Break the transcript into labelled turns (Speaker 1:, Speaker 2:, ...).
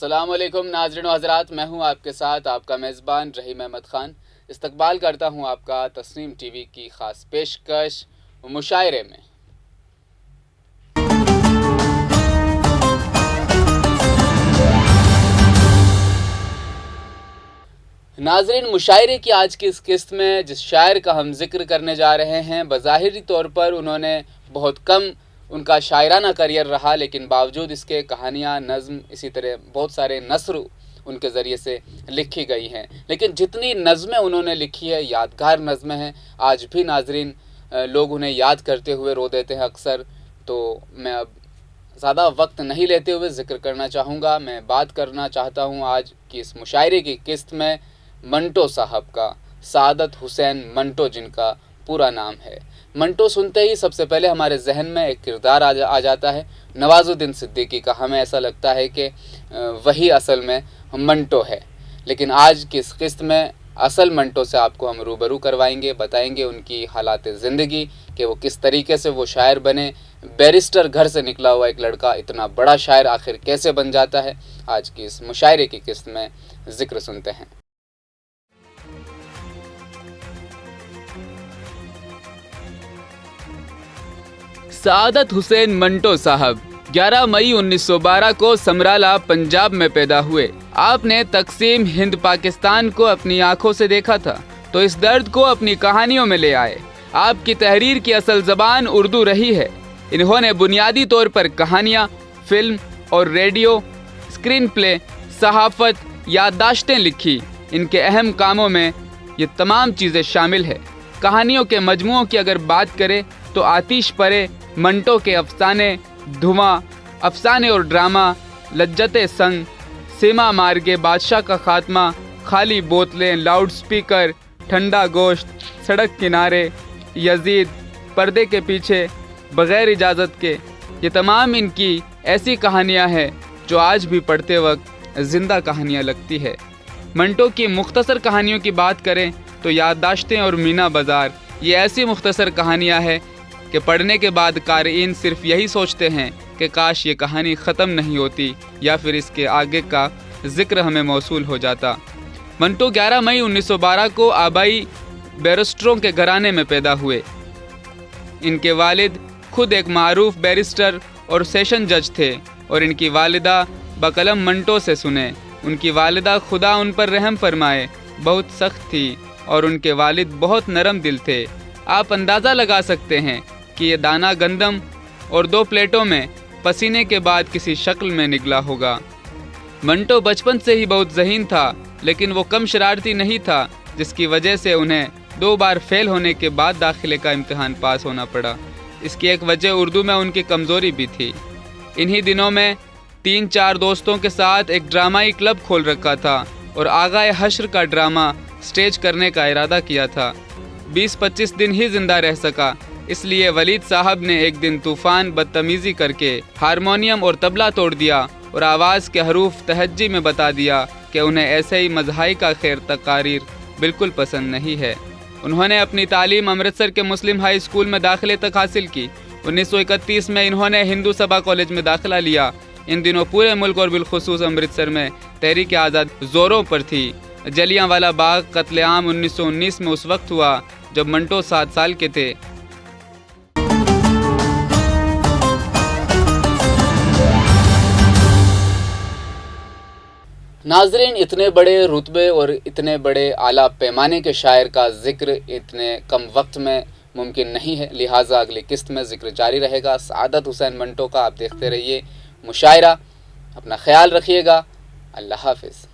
Speaker 1: अस्सलाम वालेकुम नाज़रीन व हज़रात, मैं हूं आपके साथ आपका मेज़बान रहीम अहमद ख़ान। इस्तकबाल करता हूं आपका तस्नीम टीवी की ख़ास पेशकश मुशायरे में। नाज़रीन, मुशायरे की आज की इस किस्त में जिस शायर का हम ज़िक्र करने जा रहे हैं, बज़ाहिरी तौर पर उन्होंने बहुत कम उनका शायराना करियर रहा, लेकिन बावजूद इसके कहानियाँ, नज़्म, इसी तरह बहुत सारे नस्र उनके ज़रिए से लिखी गई हैं। लेकिन जितनी नज़में उन्होंने लिखी है, यादगार नज़में हैं, आज भी नाज़रीन लोग उन्हें याद करते हुए रो देते हैं अक्सर। तो मैं अब ज़्यादा वक्त नहीं लेते हुए ज़िक्र करना चाहूँगा। मैं बात करना चाहता हूँ आज की इस मुशायरे की किस्त में मंटो साहब का, सादत हुसैन मंटो जिनका पूरा नाम है। मंटो सुनते ही सबसे पहले हमारे जहन में एक किरदार आ जाता है, नवाजुद्दीन सिद्दीकी का। हमें ऐसा लगता है कि वही असल में मंटो है। लेकिन आज की इस किस्त में असल मंटो से आपको हम रूबरू करवाएंगे, बताएंगे उनकी हालात ज़िंदगी कि वो किस तरीके से वो शायर बने। बैरिस्टर घर से निकला हुआ एक लड़का इतना बड़ा शायर आखिर कैसे बन जाता है, आज की इस मुशायरे की किस्त में ज़िक्र सुनते हैं। सादत हुसैन मंटो साहब 11 मई 1912 को समराला, पंजाब में पैदा हुए। आपने तकसीम हिंद पाकिस्तान को अपनी आंखों से देखा था, तो इस दर्द को अपनी कहानियों में ले आए। आपकी तहरीर की असल ज़बान उर्दू रही है। इन्होंने बुनियादी तौर पर कहानियाँ, फिल्म और रेडियो, स्क्रीन प्ले, सहाफ़त, याददाश्तें लिखी। इनके अहम कामों में ये तमाम चीज़ें शामिल है। कहानियों के मजमुओं की अगर बात करें तो आतिश परे, मंटो के अफसाने, धुआं, अफसाने और ड्रामा, लज्जते संग, सीमा मार्गे बादशाह का खात्मा, खाली बोतलें, लाउड स्पीकर, ठंडा गोश्त, सड़क किनारे, यजीद, पर्दे के पीछे, बग़ैर इजाज़त के, ये तमाम इनकी ऐसी कहानियाँ हैं जो आज भी पढ़ते वक्त ज़िंदा कहानियाँ लगती है। मंटो की मुख्तसर कहानियों की बात करें तो याददाश्तें और मीना बाज़ार, ये ऐसी मुख्तसर कहानियाँ हैं कि पढ़ने के बाद क़ारीन सिर्फ यही सोचते हैं कि काश ये कहानी ख़त्म नहीं होती या फिर इसके आगे का ज़िक्र हमें मौसूल हो जाता। मंटो 11 मई 1912 को आबाई बैरिस्टरों के घराने में पैदा हुए। इनके वालिद खुद एक मारूफ बैरिस्टर और सेशन जज थे और इनकी वालिदा बकलम मंटो से सुने। उनकी वालिदा, खुदा उन पर रहम फरमाए, बहुत सख्त थी और उनके वालिद बहुत नरम दिल थे। आप अंदाज़ा लगा सकते हैं कि ये दाना गंदम और 2 प्लेटों में पसीने के बाद किसी शक्ल में निकला होगा। मंटो बचपन से ही बहुत ज़हीन था, लेकिन वो कम शरारती नहीं था, जिसकी वजह से उन्हें 2 बार फेल होने के बाद दाखिले का इम्तिहान पास होना पड़ा। इसकी एक वजह उर्दू में उनकी कमज़ोरी भी थी। इन्हीं दिनों में 3-4 दोस्तों के साथ एक ड्रामाई क्लब खोल रखा था और आगाए हश्र का ड्रामा स्टेज करने का इरादा किया था। 20-25 दिन ही जिंदा रह सका, इसलिए वलीद साहब ने एक दिन तूफ़ान बदतमीज़ी करके हारमोनियम और तबला तोड़ दिया और आवाज़ के हरूफ तहज्जी में बता दिया कि उन्हें ऐसे ही मज़हाई का खैर तकारीर बिल्कुल पसंद नहीं है। उन्होंने अपनी तालीम अमृतसर के मुस्लिम हाई स्कूल में दाखिले तक हासिल की। 1931 में इन्होंने हिंदू सभा कॉलेज में दाखिला लिया। इन दिनों पूरे मुल्क और बिलखुसूस अमृतसर में तहरीक आज़ाद ज़ोरों पर थी। जलियांवाला बाग कत्लेआम 1919 में उस वक्त हुआ जब मंटो 7 साल के थे। नाज़रीन, इतने बड़े रुतबे और इतने बड़े आला पैमाने के शायर का ज़िक्र इतने कम वक्त में मुमकिन नहीं है, लिहाजा अगली किस्त में ज़िक्र जारी रहेगा सादत हुसैन मंटो का। आप देखते रहिए मुशायरा। अपना ख्याल रखिएगा। अल्लाह हाफ़िज़।